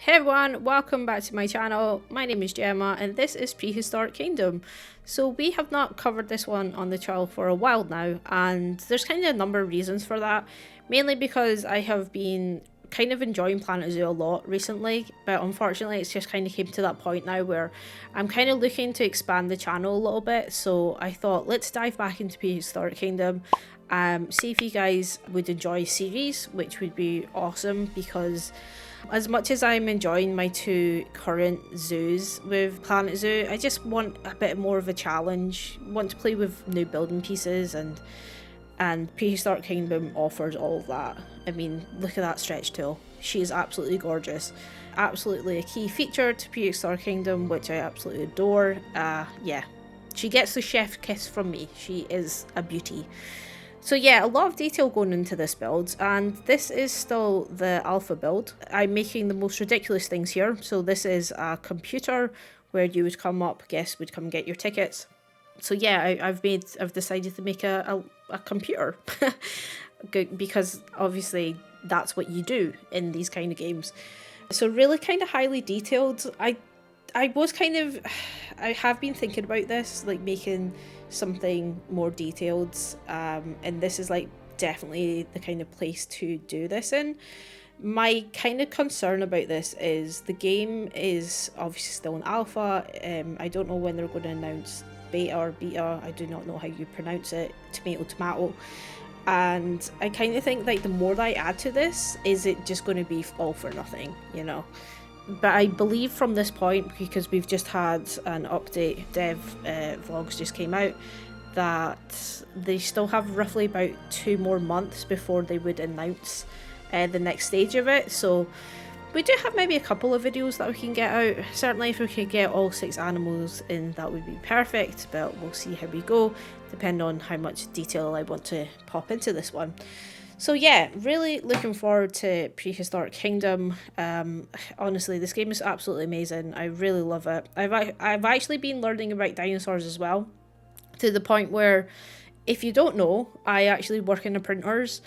Hey everyone, welcome back to my channel. My name is Gemma and this is Prehistoric Kingdom. So we have not covered this one on the channel for a while now, and there's kind of a number of reasons for that. Mainly because I have been kind of enjoying Planet Zoo a lot recently, but unfortunately it's just kind of came to that point now where I'm kind of looking to expand the channel a little bit. So I thought let's dive back into Prehistoric Kingdom. See if you guys would enjoy a series, which would be awesome because as much as I'm enjoying my two current zoos with Planet Zoo, I just want a bit more of a challenge. Want to play with new building pieces, and Prehistoric Kingdom offers all of that. I mean, look at that stretch tool. She is absolutely gorgeous. Absolutely a key feature to Prehistoric Kingdom, which I absolutely adore. Yeah, she gets the chef kiss from me. She is a beauty. So yeah, a lot of detail going into this build, and this is still the alpha build. I'm making the most ridiculous things here. So this is a computer where you would come up, guests would come get your tickets. So yeah, I've decided to make a computer because obviously that's what you do in these kind of games. So really kind of highly detailed. I was kind of, I have been thinking about this, like making something more detailed, and this is like definitely the kind of place to do this in. My kind of concern about this is the game is obviously still in alpha. I don't know when they're going to announce beta or beta. I do not know how you pronounce it. Tomato, tomato. And I kind of think like the more that I add to this, is it just going to be all for nothing, you know? But I believe from this point, because we've just had an update, dev vlogs just came out, that they still have roughly about 2 more months before they would announce the next stage of it. So we do have maybe a couple of videos that we can get out. Certainly if we could get all 6 animals in, that would be perfect, but we'll see how we go, depending on how much detail I want to pop into this one. So yeah, really looking forward to Prehistoric Kingdom. Honestly, this game is absolutely amazing. I really love it. I've actually been learning about dinosaurs as well, to the point where, if you don't know, I actually work in the printers,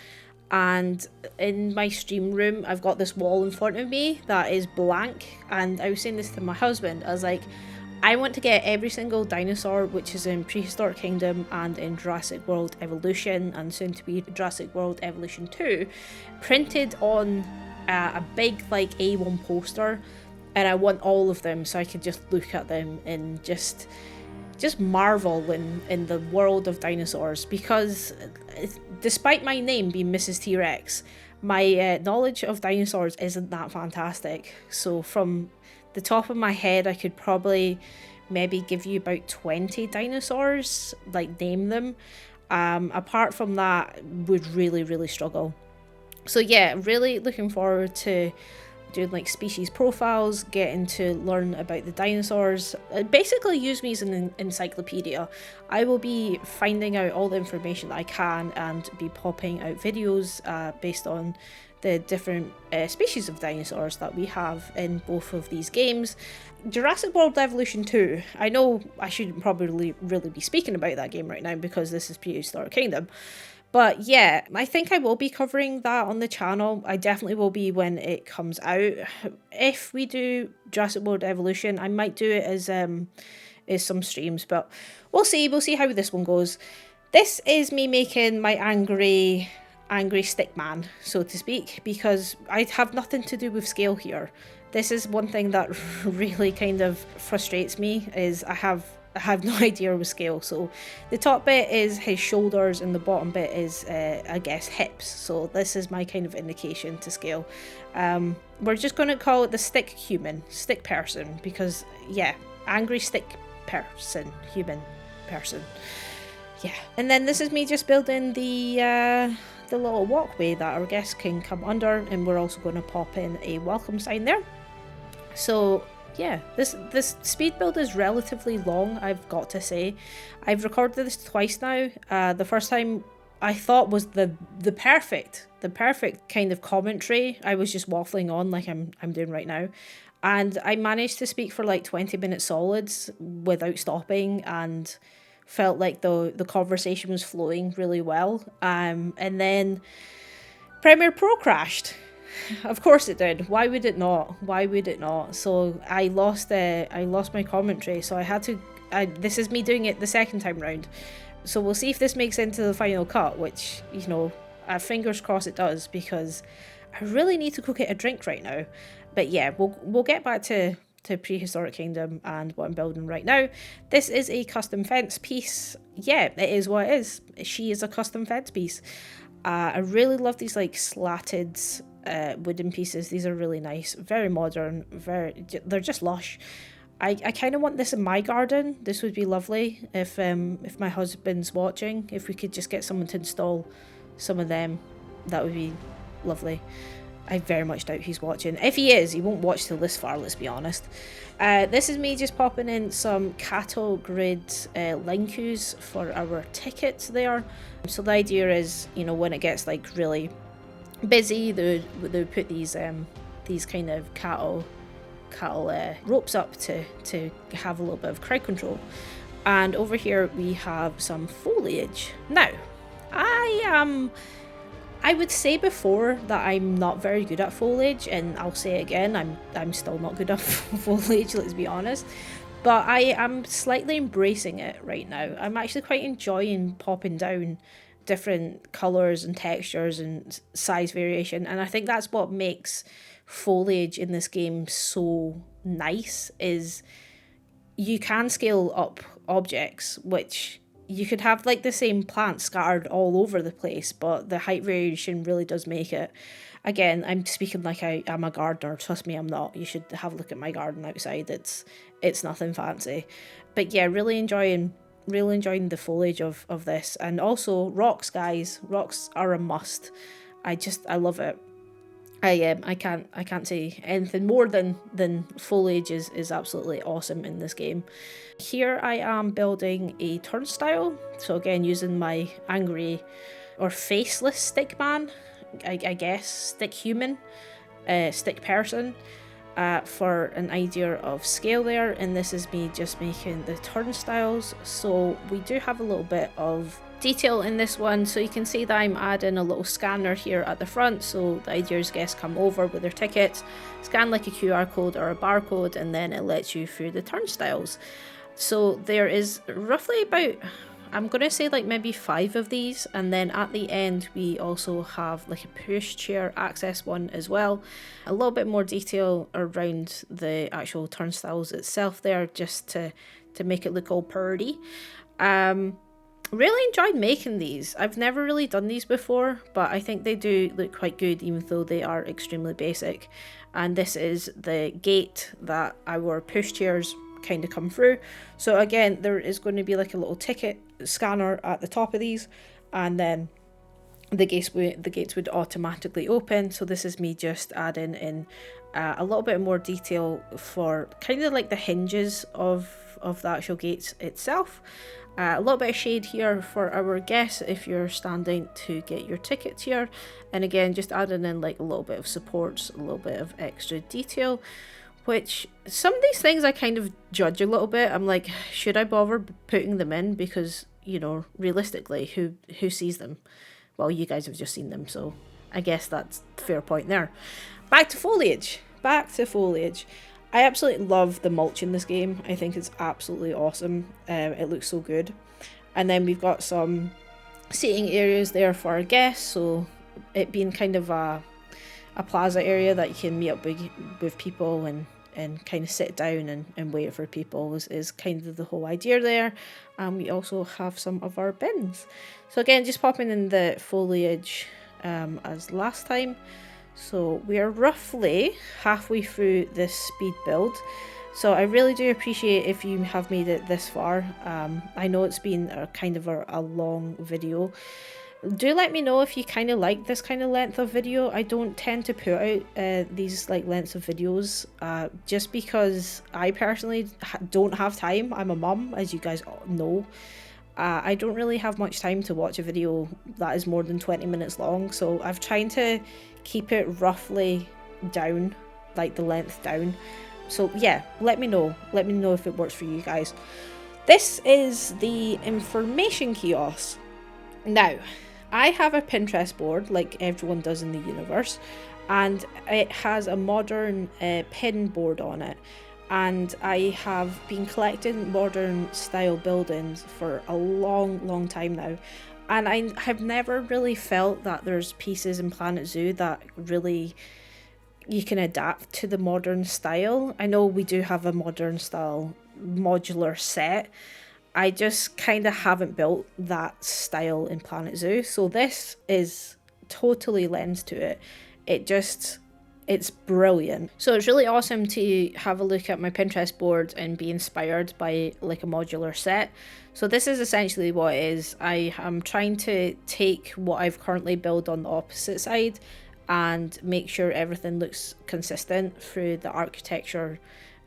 and in my stream room I've got this wall in front of me that is blank, and I was saying this to my husband. I was like, I want to get every single dinosaur which is in Prehistoric Kingdom and in Jurassic World Evolution, and soon to be Jurassic World Evolution 2, printed on a big like A1 poster, and I want all of them so I can just look at them and just marvel in the world of dinosaurs. Because despite my name being Mrs. TeaRex, my knowledge of dinosaurs isn't that fantastic. So from the top of my head, I could probably maybe give you about 20 dinosaurs, like name them. Apart from that, would really struggle. So yeah, really looking forward to doing like species profiles, getting to learn about the dinosaurs. Basically use me as an encyclopedia. I will be finding out all the information that I can and be popping out videos based on the different species of dinosaurs that we have in both of these games. Jurassic World Evolution 2, I know I shouldn't probably really be speaking about that game right now because this is Prehistoric Kingdom. But yeah, I think I will be covering that on the channel. I definitely will be when it comes out. If we do Jurassic World Evolution, I might do it as some streams, but we'll see. We'll see how this one goes. This is me making my angry stick man, so to speak, because I have nothing to do with scale here. This is one thing that really kind of frustrates me, is I have no idea with scale. So the top bit is his shoulders and the bottom bit is I guess hips. So this is my kind of indication to scale. We're just going to call it the stick person, because yeah, angry stick person, human person. Yeah. And then this is me just building the little walkway that our guests can come under, and we're also going to pop in a welcome sign there. So yeah, this speed build is relatively long, I've got to say. I've recorded this twice now. The first time I thought was the perfect kind of commentary. I was just waffling on like I'm doing right now. And I managed to speak for like 20 minutes solids without stopping, and felt like the conversation was flowing really well. And then Premiere Pro crashed. Of course it did. Why would it not? Why would it not? So I lost my commentary, so I had to. This is me doing it the second time round. So we'll see if this makes into the final cut, which, you know, fingers crossed it does, because I really need to go get a drink right now. But yeah, we'll get back to Prehistoric Kingdom and what I'm building right now. This is a custom fence piece. Yeah, it is what it is. She is a custom fence piece. I really love these like slatted wooden pieces. These are really nice, very modern, they're just lush. I kind of want this in my garden. This would be lovely if my husband's watching. If we could just get someone to install some of them, that would be lovely. I very much doubt he's watching. If he is, he won't watch till this far, let's be honest. This is me just popping in some cattle grid line queues for our tickets there. So the idea is, you know, when it gets like really busy, they put these kind of cattle ropes up to have a little bit of crowd control. And over here we have some foliage. Now, I would say before that I'm not very good at foliage, and I'll say it again, I'm still not good at foliage, let's be honest. But I am slightly embracing it right now. I'm actually quite enjoying popping down different colours and textures and size variation, and I think that's what makes foliage in this game so nice, is you can scale up objects, which you could have like the same plants scattered all over the place, but the height variation really does make it. Again, I'm speaking like I'm a gardener. Trust me, I'm not. You should have a look at my garden outside. It's nothing fancy. But yeah, really enjoying the foliage of this. And also rocks, guys. Rocks are a must. I love it. I can't say anything more than foliage is absolutely awesome in this game. Here I am building a turnstile. So again, using my angry or faceless stick man, I guess, stick human, stick person, for an idea of scale there. And this is me just making the turnstiles. So we do have a little bit of detail in this one, so you can see that I'm adding a little scanner here at the front, so the idea is guests come over with their tickets, scan like a QR code or a barcode, and then it lets you through the turnstiles. So there is roughly about, I'm going to say like maybe 5 of these, and then at the end we also have like a pushchair access one as well. A little bit more detail around the actual turnstiles itself there, just to make it look all purdy. Really enjoyed making these. I've never really done these before, but I think they do look quite good, even though they are extremely basic. And this is the gate that our pushchairs kind of come through. So again, there is going to be like a little ticket scanner at the top of these, and then the gates would automatically open. So this is me just adding in a little bit more detail for kind of like the hinges of the actual gates itself. A little bit of shade here for our guests if you're standing to get your tickets here, and again just adding in like a little bit of supports, a little bit of extra detail, which some of these things I kind of judge a little bit. I'm like, should I bother putting them in, because, you know, realistically, who sees them? Well, you guys have just seen them, so I guess that's a fair point there. Back to foliage. I absolutely love the mulch in this game. I think it's absolutely awesome. It looks so good. And then we've got some seating areas there for our guests. So it being kind of a plaza area that you can meet up with people and kind of sit down and wait for people is kind of the whole idea there. And we also have some of our bins. So again, just popping in the foliage as last time. So we are roughly halfway through this speed build, so I really do appreciate if you have made it this far. I know it's been kind of a long video. Do let me know if you kind of like this kind of length of video. I don't tend to put out these like lengths of videos just because I personally don't have time. I'm a mum, as you guys know. I don't really have much time to watch a video that is more than 20 minutes long, so I've tried to keep it roughly down, like the length down. So yeah, let me know if it works for you guys. This is the information kiosk. Now, I have a Pinterest board like everyone does in the universe, and it has a modern pin board on it. And I have been collecting modern style buildings for a long time now, and I have never really felt that there's pieces in Planet Zoo that really you can adapt to the modern style. I know we do have a modern style modular set. I just kind of haven't built that style in Planet Zoo. So this is totally lends to it. It's brilliant. So it's really awesome to have a look at my Pinterest board and be inspired by like a modular set. So this is essentially what it is. I am trying to take what I've currently built on the opposite side and make sure everything looks consistent through the architecture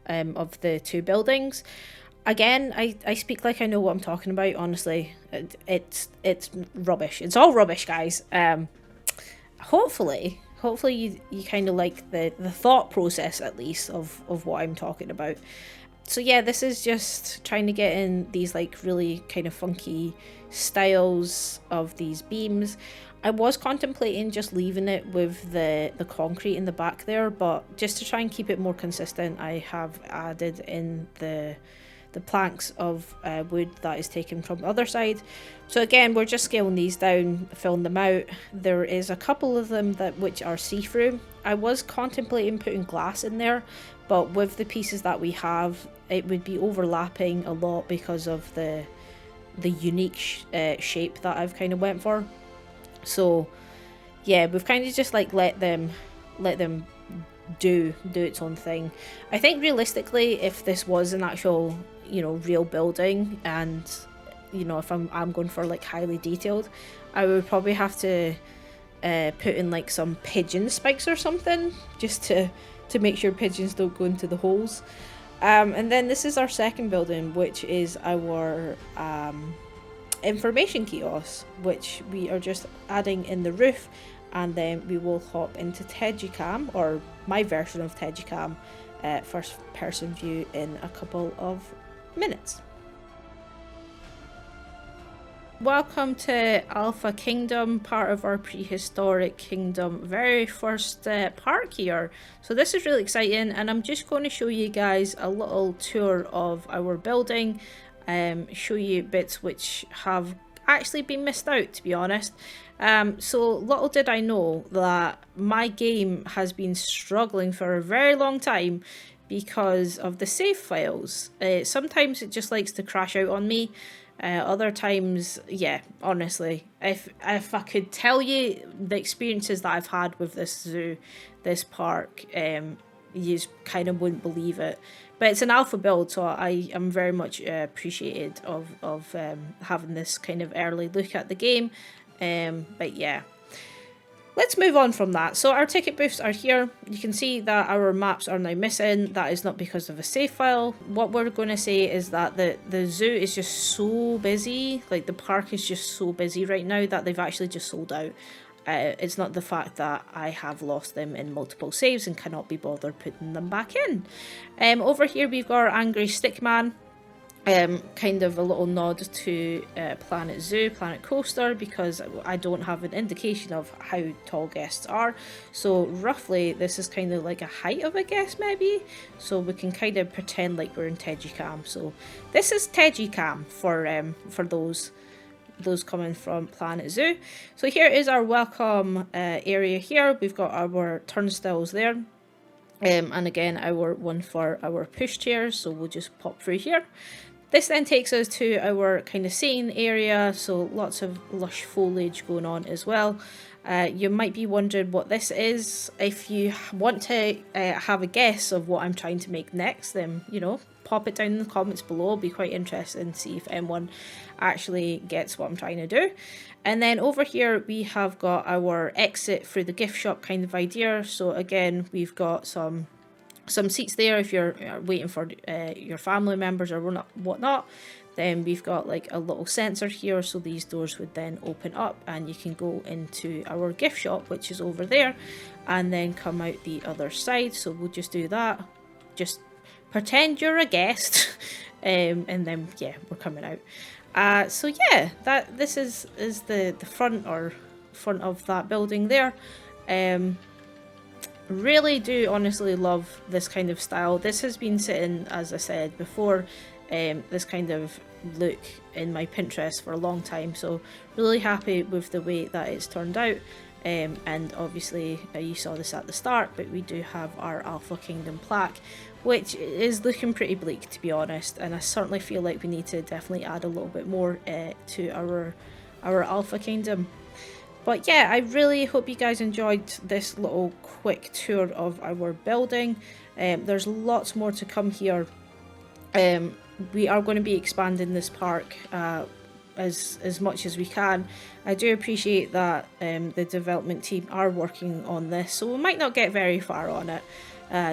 of the two buildings. Again, I speak like I know what I'm talking about. Honestly, it's rubbish. It's all rubbish, guys. Hopefully you kind of like the thought process at least of what I'm talking about. So yeah, this is just trying to get in these like really kind of funky styles of these beams. I was contemplating just leaving it with the concrete in the back there, but just to try and keep it more consistent, I have added in the planks of wood that is taken from the other side. So again, we're just scaling these down, filling them out. There is a couple of them which are see-through. I was contemplating putting glass in there, but with the pieces that we have, it would be overlapping a lot because of the unique shape that I've kind of went for. So yeah, we've kind of just like let them do its own thing. I think realistically, if this was an actual, you know, real building, and you know, if I'm going for like highly detailed, I would probably have to put in like some pigeon spikes or something, just to make sure pigeons don't go into the holes. And then this is our second building, which is our information kiosk, which we are just adding in the roof, and then we will hop into Tedgicam, or my version of Tedgicam, first person view in a couple of minutes. Welcome to Alpha Kingdom, part of our Prehistoric Kingdom, very first part here. So this is really exciting, and I'm just going to show you guys a little tour of our building, show you bits which have actually been missed out, to be honest. So little did I know that my game has been struggling for a very long time because of the save files. Sometimes it just likes to crash out on me. Other times, yeah, honestly, if I could tell you the experiences that I've had with this zoo, this park, you kind of wouldn't believe it. But it's an alpha build, so I am very much appreciated of having this kind of early look at the game. But yeah, let's move on from that. So our ticket booths are here. You can see that our maps are now missing. That is not because of a save file. What we're going to say is that the zoo is just so busy. Like, the park is just so busy right now that they've actually just sold out. It's not the fact that I have lost them in multiple saves and cannot be bothered putting them back in. Over here we've got our Angry Stickman. Kind of a little nod to Planet Zoo, Planet Coaster, because I don't have an indication of how tall guests are. So roughly this is kind of like a height of a guest maybe. So we can kind of pretend like we're in Tedgicam. So this is Tedgicam for those coming from Planet Zoo. So here is our welcome area here. We've got our turnstiles there. And again, our one for our push chairs. So we'll just pop through here. This then takes us to our kind of scene area, so lots of lush foliage going on as well. You might be wondering what this is. If you want to have a guess of what I'm trying to make next, then, you know, pop it down in the comments below. It'll be quite interesting to see if anyone actually gets what I'm trying to do. And then over here we have got our exit through the gift shop kind of idea. So again, we've got some seats there if you're waiting for your family members or whatnot. Then we've got like a little sensor here, so these doors would then open up and you can go into our gift shop, which is over there, and then come out the other side. So we'll just do that, just pretend you're a guest, and then yeah, we're coming out. So yeah, this is the front of that building there. Really do honestly love this kind of style. This has been sitting, as I said before, this kind of look in my Pinterest for a long time, so really happy with the way that it's turned out. And obviously you saw this at the start, but we do have our Alpha Kingdom plaque, which is looking pretty bleak, to be honest, and I certainly feel like we need to definitely add a little bit more to our Alpha Kingdom. But yeah, I really hope you guys enjoyed this little quick tour of our building. There's lots more to come here. We are going to be expanding this park as much as we can. I do appreciate that the development team are working on this, so we might not get very far on it,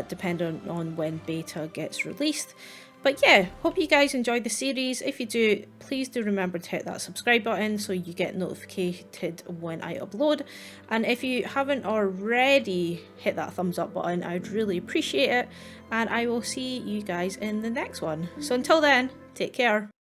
depending on when beta gets released. But yeah, hope you guys enjoyed the series. If you do, please do remember to hit that subscribe button so you get notified when I upload. And if you haven't already, hit that thumbs up button. I'd really appreciate it. And I will see you guys in the next one. So until then, take care.